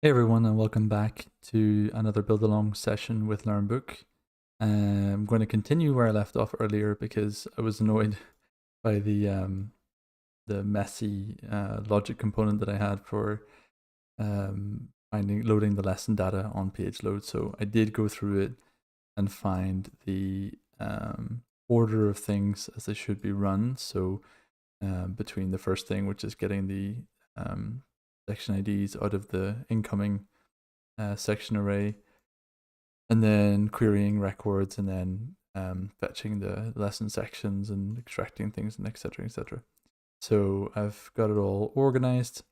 Hey everyone, and welcome back to another build along session with LearnBook. I'm going to continue where I left off earlier because I was annoyed by the messy logic component that I had for loading the lesson data on page load. So I did go through it and find the order of things as they should be run. So between the first thing, which is getting the section IDs out of the incoming section array, and then querying records, and then fetching the lesson sections and extracting things, and etc. etc. So I've got it all organized,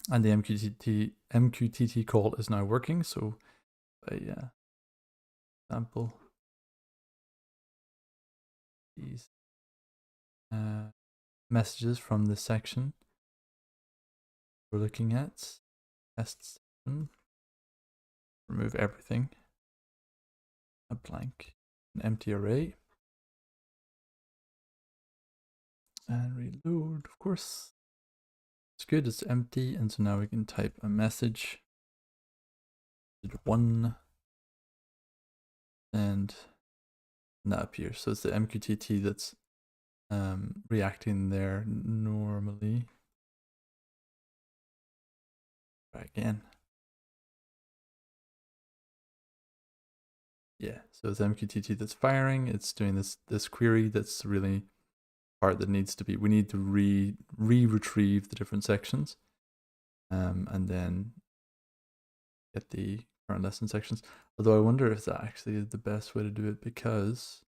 and the MQTT call is now working. So I sample these messages from the section we're looking at. Test section. Remove everything. A blank, an empty array. And reload, of course. It's good, it's empty, and so now we can type a message. 1, and that appears. So it's the MQTT that's reacting there normally. Try again. Yeah, so it's MQTT that's firing. It's doing this query that's really part that needs to be. We need to retrieve the different sections, and then get the current lesson sections. Although I wonder if that actually is the best way to do it because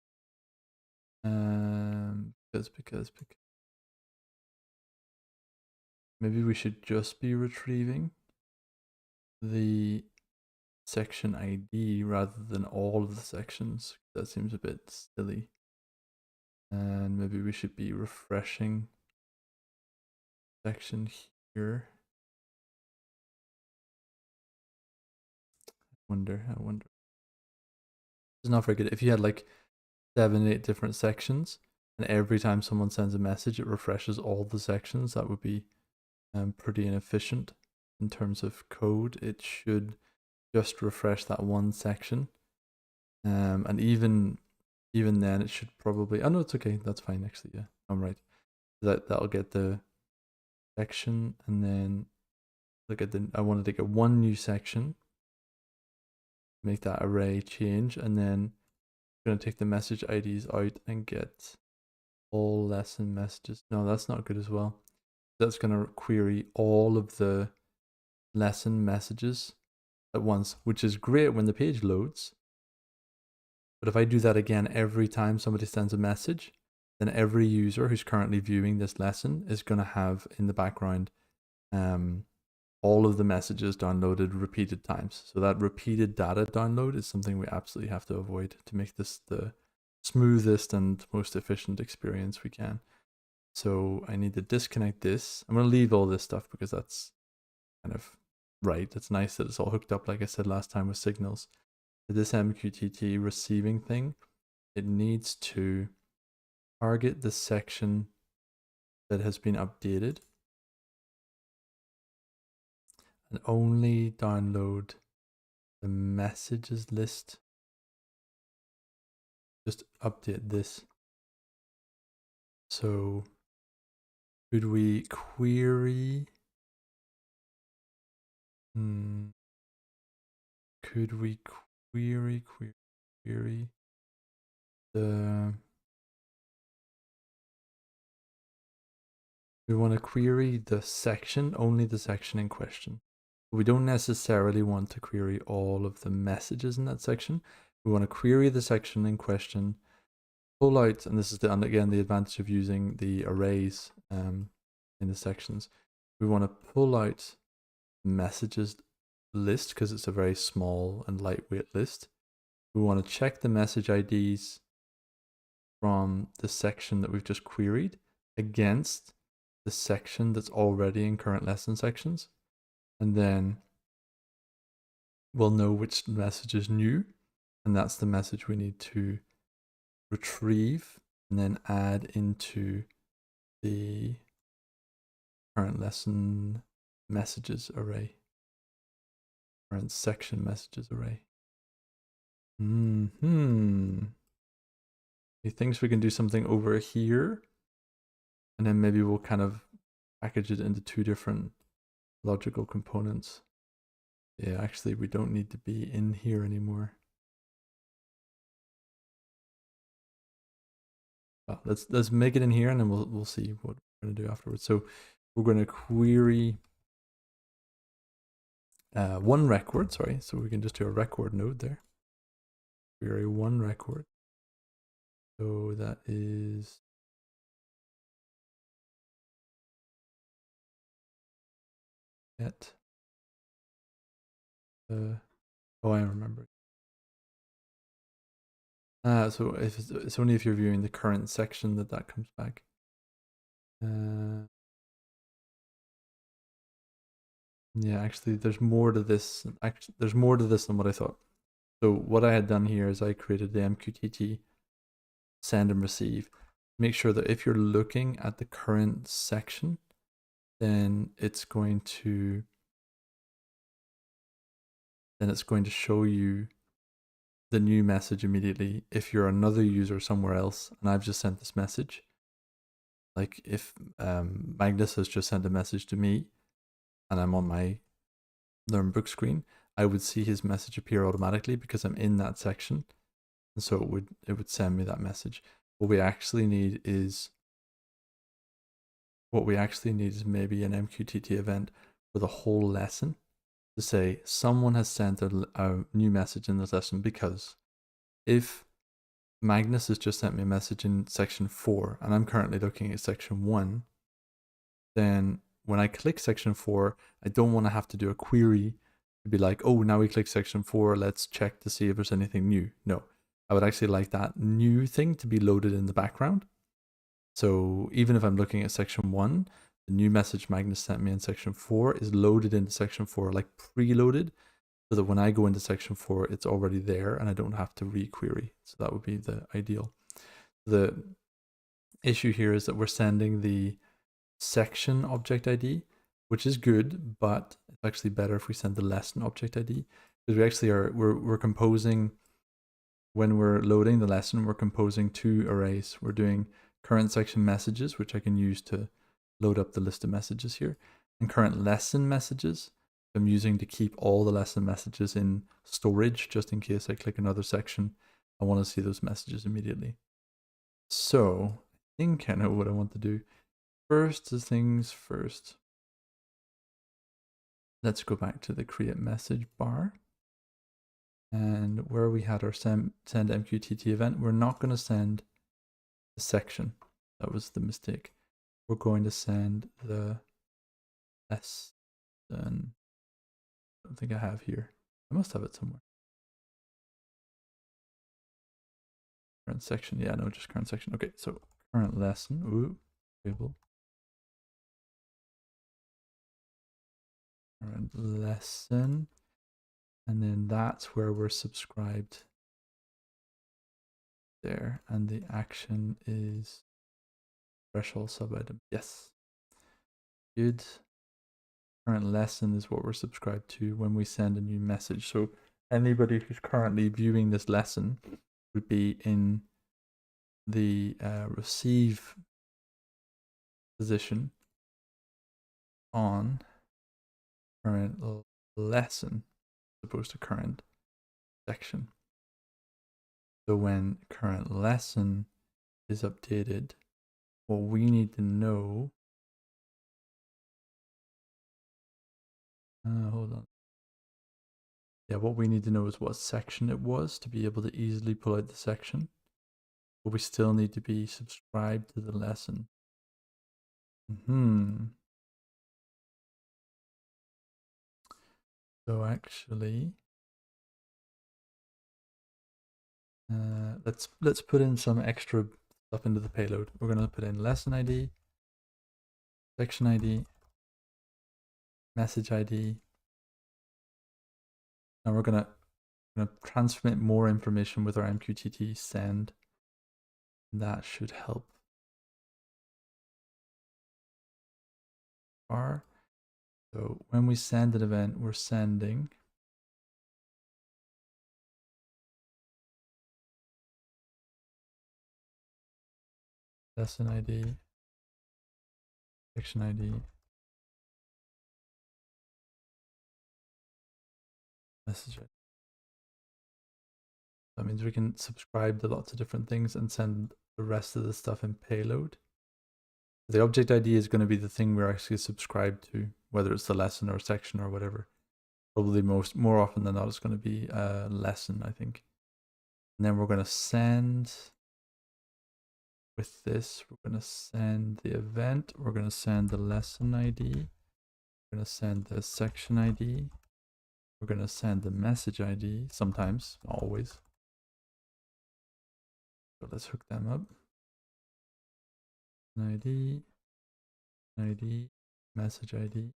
maybe we should just be retrieving the section ID rather than all of the sections. That seems a bit silly. And maybe we should be refreshing section here. I wonder. It's not very good. If you had like 7, 8 different sections, and every time someone sends a message, it refreshes all the sections, that would be pretty inefficient in terms of code. It should just refresh that one section, and even then it should probably, oh no, it's okay, that's fine actually. Yeah, I'm right. That'll get the section, and then look at I wanted to get one new section, make that array change, and then I'm going to take the message IDs out and get all lesson messages. No, that's not good as well. That's going to query all of the lesson messages at once, which is great when the page loads. But if I do that again every time somebody sends a message, then every user who's currently viewing this lesson is going to have in the background all of the messages downloaded repeated times. So that repeated data download is something we absolutely have to avoid to make this the smoothest and most efficient experience we can. So I need to disconnect this. I'm going to leave all this stuff because that's kind of right. It's nice that it's all hooked up, like I said last time, with signals. This MQTT receiving thing, it needs to target the section that has been updated and only download the messages list. Just update this. So could we query? Could we query the? We want to query the section, only the section in question. We don't necessarily want to query all of the messages in that section. We want to query the section in question, pull out, and this is again the advantage of using the arrays in the sections. We want to pull out messages list because it's a very small and lightweight list. We want to check the message IDs from the section that we've just queried against the section that's already in current lesson sections, and then we'll know which message is new, and that's the message we need to retrieve and then add into the current lesson messages array. current section messages array. He thinks we can do something over here, and then maybe we'll kind of package it into two different logical components. Yeah, actually, we don't need to be in here anymore. Well, let's make it in here, and then we'll see what we're gonna do afterwards. So we're gonna query one record. Sorry, so we can just do a record node there. Query one record. So that is get. Oh, I remember. So if it's only if you're viewing the current section that comes back. Yeah, actually, there's more to this. Actually, there's more to this than what I thought. So what I had done here is I created the MQTT send and receive. Make sure that if you're looking at the current section, then it's going to show you the new message immediately. If you're another user somewhere else and I've just sent this message, like if Magnus has just sent a message to me and I'm on my LearnBook screen, I would see his message appear automatically because I'm in that section, and so it would send me that message. What we actually need is maybe an MQTT event for the whole lesson to say someone has sent a new message in this lesson, because if Magnus has just sent me a message in section 4 and I'm currently looking at section 1, then when I click section 4, I don't want to have to do a query to be like, oh, now we click section 4, let's check to see if there's anything new. No, I would actually like that new thing to be loaded in the background. So even if I'm looking at section 1, the new message Magnus sent me in section 4 is loaded into section 4, like preloaded, so that when I go into section 4, it's already there and I don't have to requery. So that would be the ideal. The issue here is that we're sending the section object ID, which is good, but it's actually better if we send the lesson object ID, because we actually we're composing, when we're loading the lesson, we're composing two arrays. We're doing current section messages, which I can use to load up the list of messages here, and current lesson messages I'm using to keep all the lesson messages in storage, just in case I click another section. I want to see those messages immediately. So I think I know what I want to do. First things first. Let's go back to the create message bar. And where we had our send MQTT event, we're not going to send the section. That was the mistake. We're going to send the lesson. I don't think I have here. I must have it somewhere. Current section. Yeah, no, just current section. Okay, so current lesson. Ooh, table. Current lesson. And then that's where we're subscribed there. And the action is threshold sub item. Yes. Good. Current lesson is what we're subscribed to when we send a new message. So anybody who's currently viewing this lesson would be in the receive position on current lesson as opposed to current section. So when current lesson is updated, what we need to know, hold on. Yeah, what we need to know is what section it was to be able to easily pull out the section. But we still need to be subscribed to the lesson. So actually, let's put in some extra stuff into the payload. We're going to put in lesson ID, section ID, message ID. Now we're going to transmit more information with our MQTT send. That should help. So when we send an event, we're sending lesson ID, section ID, message ID. That means we can subscribe to lots of different things and send the rest of the stuff in payload. The object ID is going to be the thing we're actually subscribed to, whether it's the lesson or section or whatever. Probably more often than not, it's going to be a lesson, I think. And then we're going to send, with this, we're going to send the event, we're going to send the lesson ID, we're going to send the section ID, we're going to send the message ID, sometimes, not always. So let's hook them up. ID, message ID.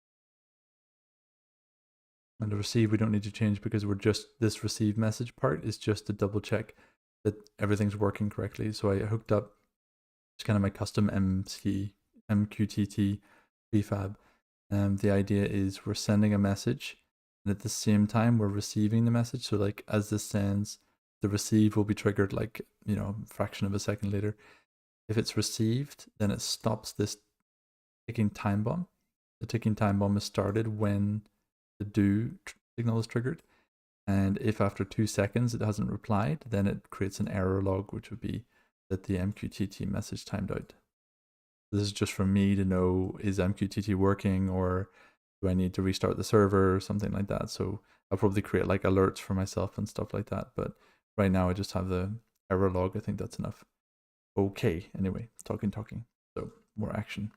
And the receive we don't need to change because we're just, this receive message part is just to double check that everything's working correctly. So I hooked up, it's kind of my custom MQTT prefab. The idea is we're sending a message and at the same time we're receiving the message. So like as this sends, the receive will be triggered like, you know, a fraction of a second later. If it's received, then it stops this ticking time bomb. The ticking time bomb is started when the do signal is triggered. And if after 2 seconds it hasn't replied, then it creates an error log, which would be that the MQTT message timed out. This is just for me to know, is MQTT working or do I need to restart the server or something like that? So I'll probably create like alerts for myself and stuff like that. But right now I just have the error log. I think that's enough. Okay, anyway, talking. So more action.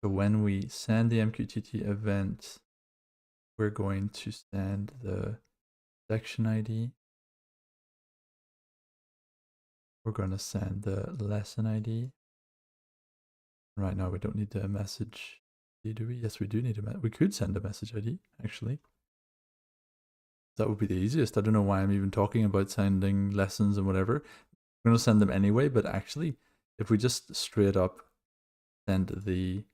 So when we send the MQTT event, we're going to send the section ID. We're going to send the lesson ID. Right now we don't need the message ID, do we? Yes, we do need we could send a message ID, actually. That would be the easiest. I don't know why I'm even talking about sending lessons and whatever. We're going to send them anyway, but actually, if we just straight up send the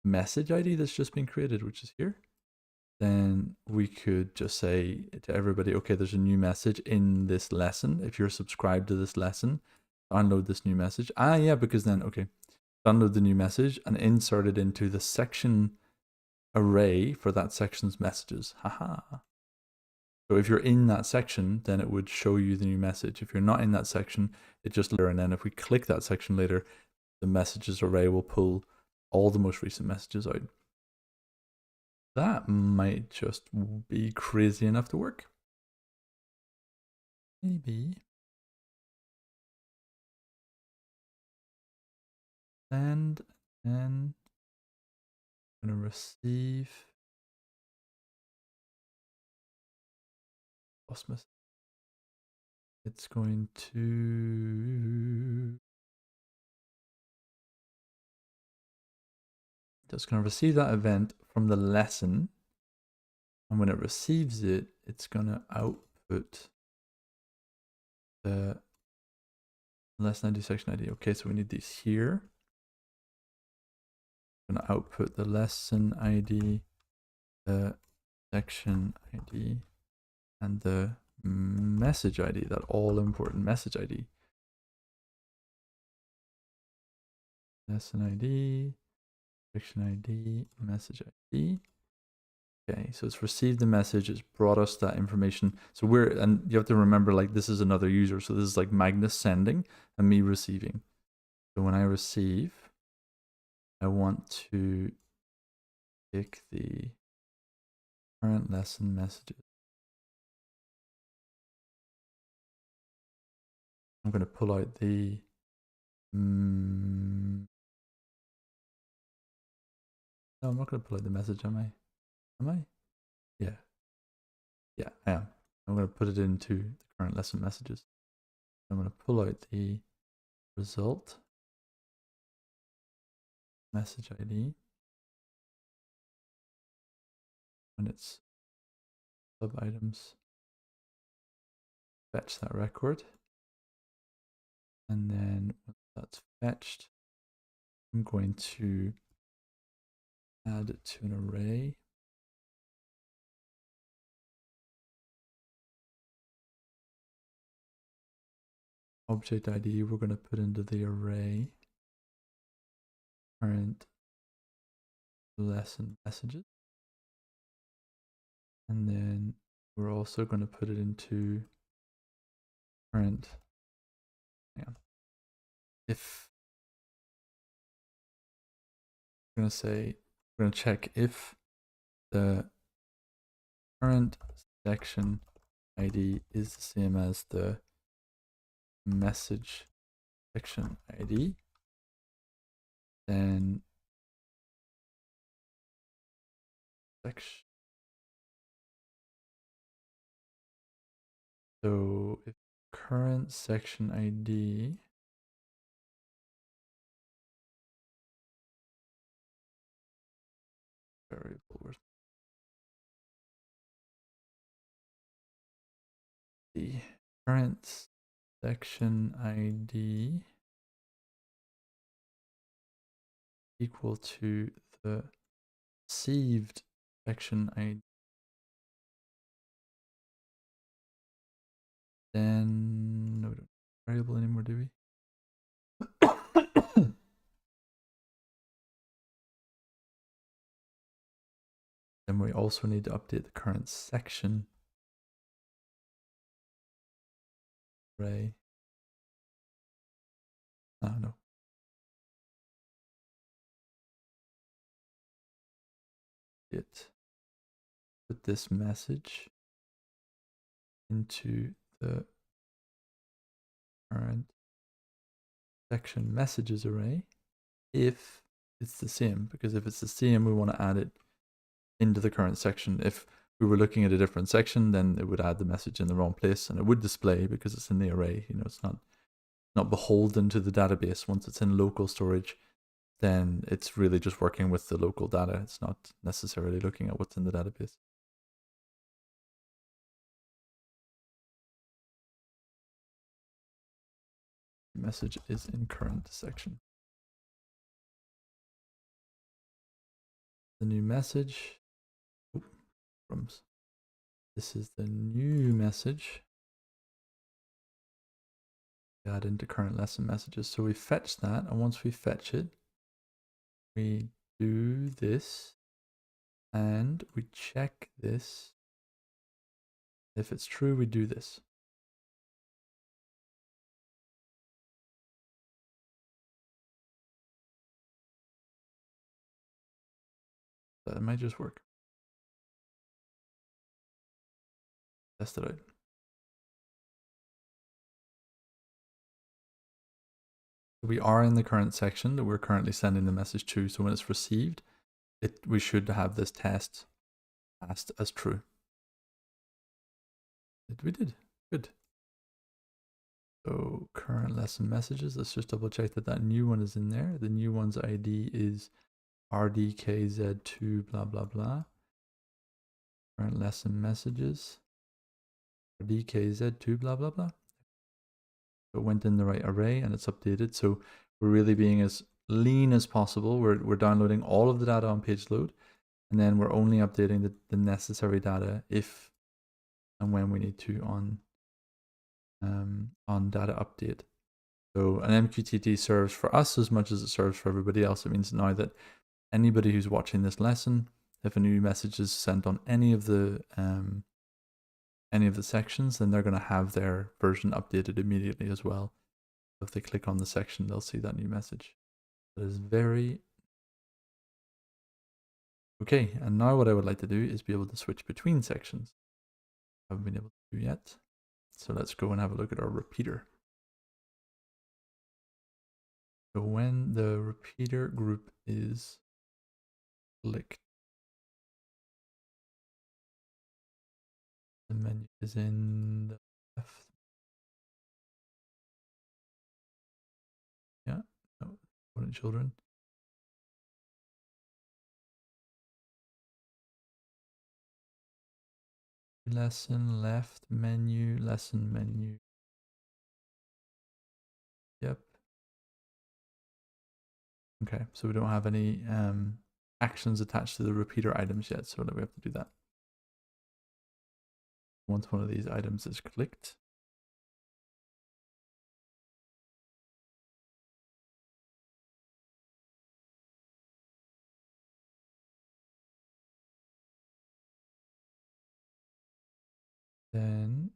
message ID that's just been created, which is here, then we could just say to everybody, okay, there's a new message in this lesson. If you're subscribed to this lesson, download this new message. Yeah, because then, okay, download the new message and insert it into the section array for that section's messages. Haha. So if you're in that section, then it would show you the new message. If you're not in that section, it just, and then if we click that section later, the messages array will pull all the most recent messages out. That might just be crazy enough to work. Maybe. And then I'm going to receive Cosmos. It's going to just going to receive that event from the lesson. And when it receives it, it's going to output the lesson ID, section ID. Okay, so we need these here. I'm going to output the lesson ID, the section ID, and the message ID, that all important message ID. Lesson ID, section ID, message ID. Okay, so it's received the message, it's brought us that information. So and you have to remember, like, this is another user. So this is like Magnus sending and me receiving. So when I receive, I want to pick the current lesson messages. I'm going to pull out the no, I'm not going to pull out the message, am I? Am I? Yeah. Yeah, I am. I'm going to put it into the current lesson messages. I'm going to pull out the result message ID when it's sub items, fetch that record. And then once that's fetched, I'm going to add it to an array. object ID we're going to put into the array current lesson messages. And then we're also going to put it into current, if, we're going to check if the current section ID is the same as the message section ID, then section. So if current section ID variable, the current section ID equal to the received section ID, then no, we don't variable anymore, do we? Then we also need to update the current section array. Oh, no. Put this message into the current section messages array if it's the same, because if it's the same, we want to add it into the current section. If we were looking at a different section, then it would add the message in the wrong place, and it would display because it's in the array. You know, it's not beholden to the database. Once it's in local storage, then it's really just working with the local data. It's not necessarily looking at what's in the database. The message is in current section. The new message. This is the new message. Add into current lesson messages. So we fetch that, and once we fetch it, we do this, and we check this. If it's true, we do this. That might just work. Test it out. We are in the current section that we're currently sending the message to. So when it's received, we should have this test passed as true. We did. Good. So current lesson messages. Let's just double check that that new one is in there. The new one's ID is RDKZ2 blah blah blah. Current lesson messages. RDKZ2 blah blah blah. So it went in the right array and it's updated. So we're really being as lean as possible. We're downloading all of the data on page load, and then we're only updating the necessary data if and when we need to on data update. So an MQTT serves for us as much as it serves for everybody else. It means now that anybody who's watching this lesson, if a new message is sent on any of the sections, then they're going to have their version updated immediately as well. So if they click on the section, they'll see that new message. That is very okay. And now what I would like to do is be able to switch between sections. I haven't been able to do yet. So let's go and have a look at our repeater. So when the repeater group is clicked, the menu is in the left. Yeah, no, important children. Lesson left menu, lesson menu. Yep. Okay, so we don't have any actions attached to the repeater items yet, so we have to do that. Once one of these items is clicked, Then,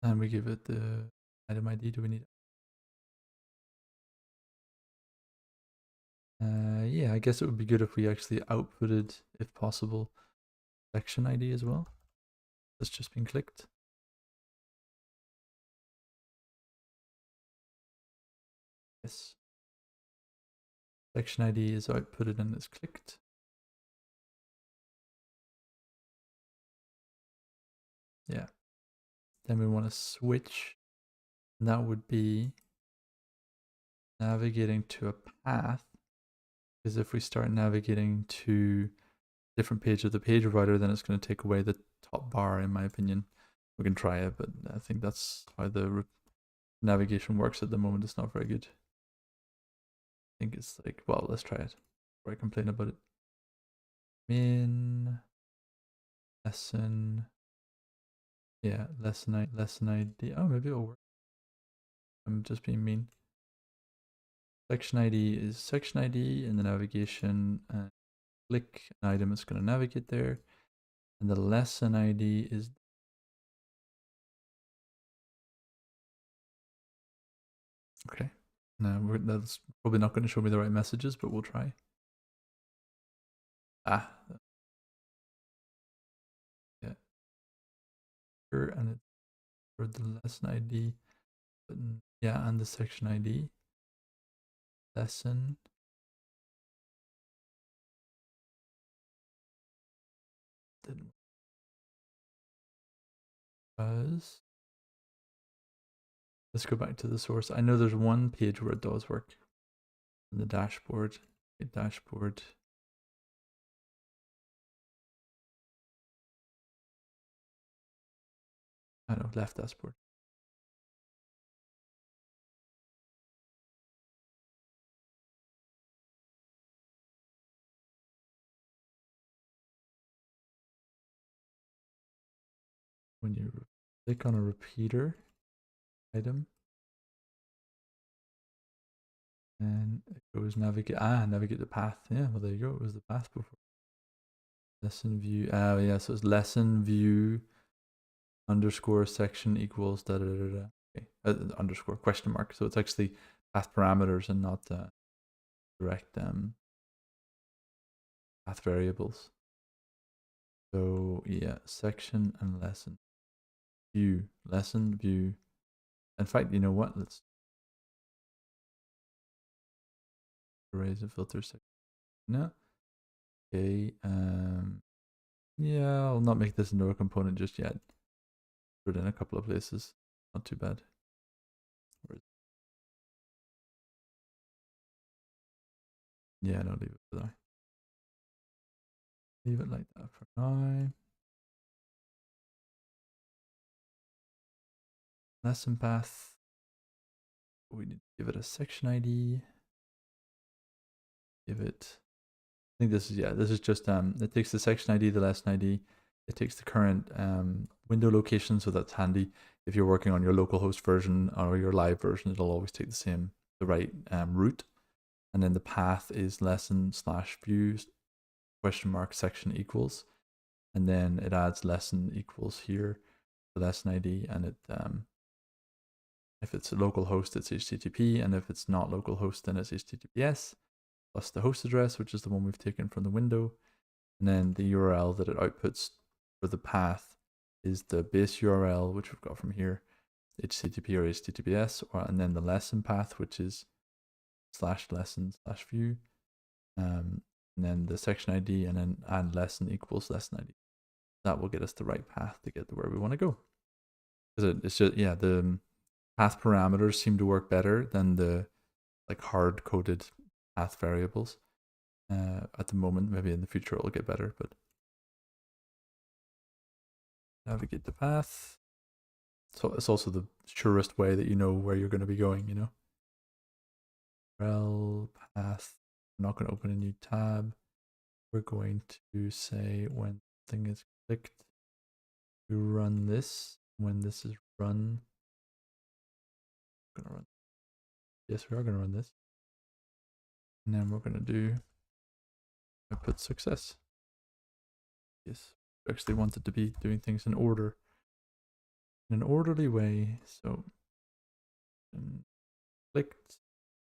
and we give it the item ID. Do we need? Yeah, I guess it would be good if we actually outputted, if possible, section ID as well. That's just been clicked. Yes. Section ID is outputted and it's clicked. Yeah. Then we want to switch. And that would be navigating to a path. Because if we start navigating to a different page of the page provider, then it's going to take away the top bar, in my opinion. We can try it, but I think that's how the navigation works at the moment. It's not very good. I think it's like, well, let's try it before I complain about it. Min lesson. Yeah, lesson ID. Oh, maybe it'll work. I'm just being mean. Section ID is section ID in the navigation. Click an item, it's going to navigate there. And the lesson ID is. Okay. Now that's probably not going to show me the right messages, but we'll try. Ah. Yeah. And it's for the lesson ID. Button. Yeah, and the section ID. Lesson. Didn't was. Let's go back to the source. I know there's one page where it does work. In the dashboard. Dashboard. I know, left dashboard. When you click on a repeater item, and it goes navigate. Navigate the path. Yeah, well, there you go. It was the path before. Lesson view. Yeah, so it's lesson view underscore section equals da da da da. Okay. Underscore question mark. So it's actually path parameters and not direct path variables. So yeah, section and lesson view, lesson view. In fact, you know what? Let's erase the filter section. No. Okay. Yeah, I'll not make this into a component just yet. Put it in a couple of places. Not too bad. Yeah, no, leave it for now. Leave it like that for now. Lesson path. We need to give it a section ID. Give it. I think this is, yeah, this is just it takes the section ID, the lesson ID. It takes the current window location, so that's handy. If you're working on your localhost version or your live version, it'll always take the right route. And then the path is lesson / views question mark section equals, and then it adds lesson equals here, the lesson ID, and it if it's a local host, it's HTTP, and if it's not localhost, then it's HTTPS plus the host address, which is the one we've taken from the window, and then the URL that it outputs for the path is the base URL, which we've got from here, HTTP or HTTPS, and then the lesson path, which is /lesson/view, and then the section ID, and then add lesson equals lesson ID. That will get us the right path to get to where we want to go. Because it's just, yeah, the path parameters seem to work better than the like hard coded path variables at the moment. Maybe in the future it'll get better, but navigate the path. So it's also the surest way that you know where you're going to be going, you know. Rel path. I'm not going to open a new tab. We're going to say when thing is clicked, we run this. When this is run, gonna run. Yes, we are going to run this. And then we're going to do output success. Yes, we actually wanted to be doing things in order. in an orderly way. So clicked,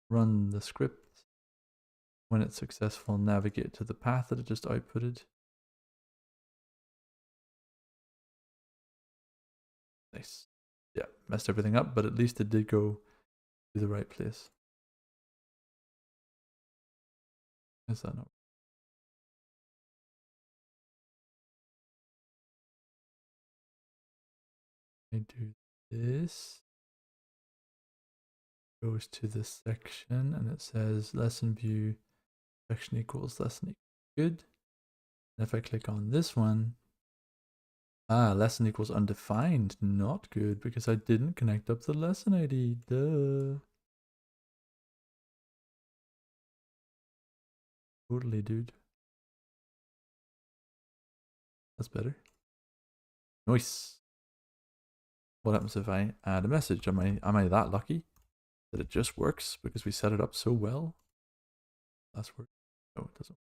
run the script. When it's successful, navigate to the path that it just outputted. Nice. Yeah, messed everything up, but at least it did go to the right place. Is that not? I do this. Goes to this section and it says lesson view section equals lesson equals good. And if I click on this one, lesson equals undefined, not good because I didn't connect up the lesson ID. Duh. Totally, dude. That's better. Nice. What happens if I add a message? Am I that lucky that it just works because we set it up so well? That's work. No, it doesn't.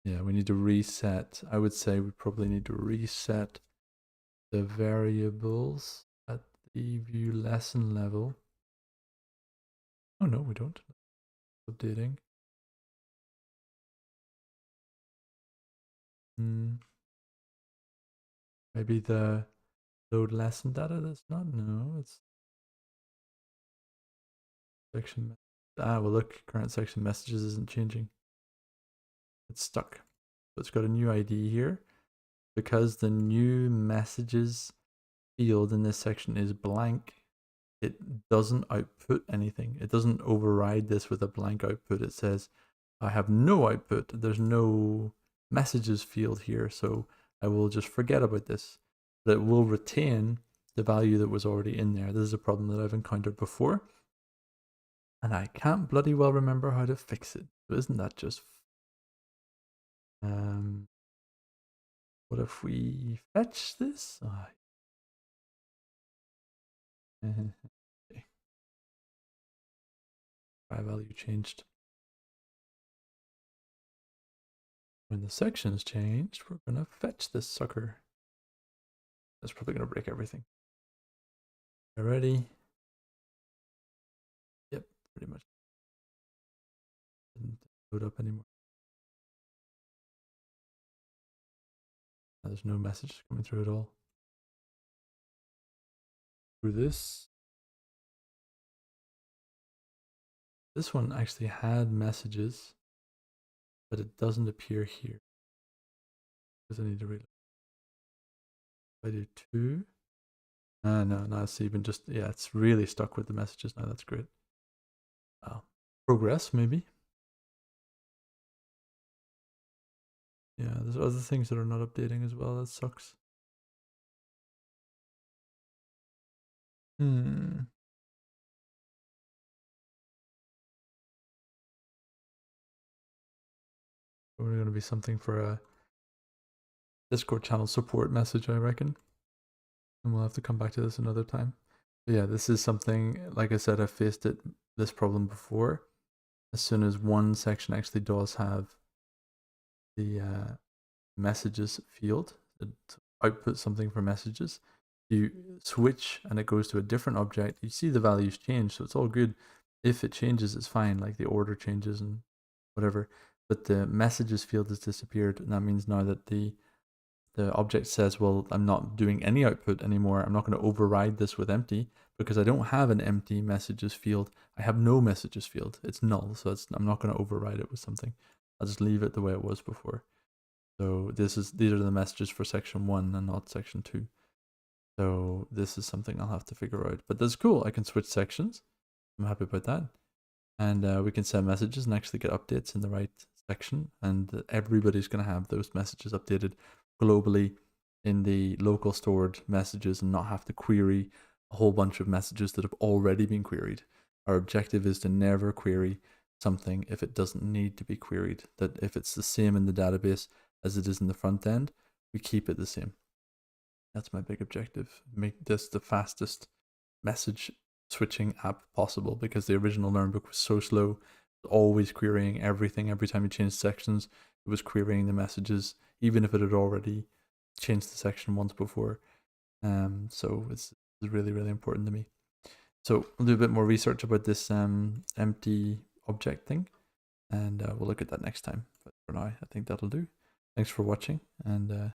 Yeah, we need to reset. I would say we probably need to reset the variables at the view lesson level. Oh no, we don't. Updating. Maybe the load lesson data that's not. No, it's section. Well look, current section messages isn't changing. It's stuck. So it's got a new ID here. Because the new messages field in this section is blank, it doesn't output anything. It doesn't override this with a blank output. It says, I have no output. There's no messages field here, so I will just forget about this. But it will retain the value that was already in there. This is a problem that I've encountered before, and I can't bloody well remember how to fix it. So isn't that just... what if we fetch this? Okay. Try value changed. When the section's changed, we're gonna fetch this sucker. That's probably gonna break everything. Ready? Yep, pretty much. Didn't load up anymore. There's no message coming through at all. Through this. This one actually had messages, but it doesn't appear here. Because I need to reload. If I do 2. No, it's even just, yeah, it's really stuck with the messages now. That's great. Progress, maybe. Yeah, there's other things that are not updating as well. That sucks. Probably going to be something for a Discord channel support message, I reckon. And we'll have to come back to this another time. But yeah, this is something, like I said, I've faced this problem before. As soon as one section actually does have the messages field, it outputs something for messages, you switch and it goes to a different object, you see the values change, so it's all good. If it changes, it's fine, like the order changes and whatever. But the messages field has disappeared, and that means now that the object says, well, I'm not doing any output anymore. I'm not going to override this with empty because I don't have an empty messages field. I have no messages field. It's null, so I'm not going to override it with something. I'll just leave it the way it was before. So these are the messages for section 1 and not section 2. So this is something I'll have to figure out. But that's cool. I can switch sections. I'm happy about that. And we can send messages and actually get updates in the right section. And everybody's going to have those messages updated globally in the local stored messages and not have to query a whole bunch of messages that have already been queried. Our objective is to never query something if it doesn't need to be queried. That if it's the same in the database as it is in the front end, we keep it the same. That's my big objective. Make this the fastest message switching app possible, because the original LearnBook was so slow. always querying everything. Every time you change sections, it was querying the messages, even if it had already changed the section once before. So it's really, really important to me. So we'll do a bit more research about this empty object thing, and we'll look at that next time. But for now, I think that'll do. Thanks for watching, and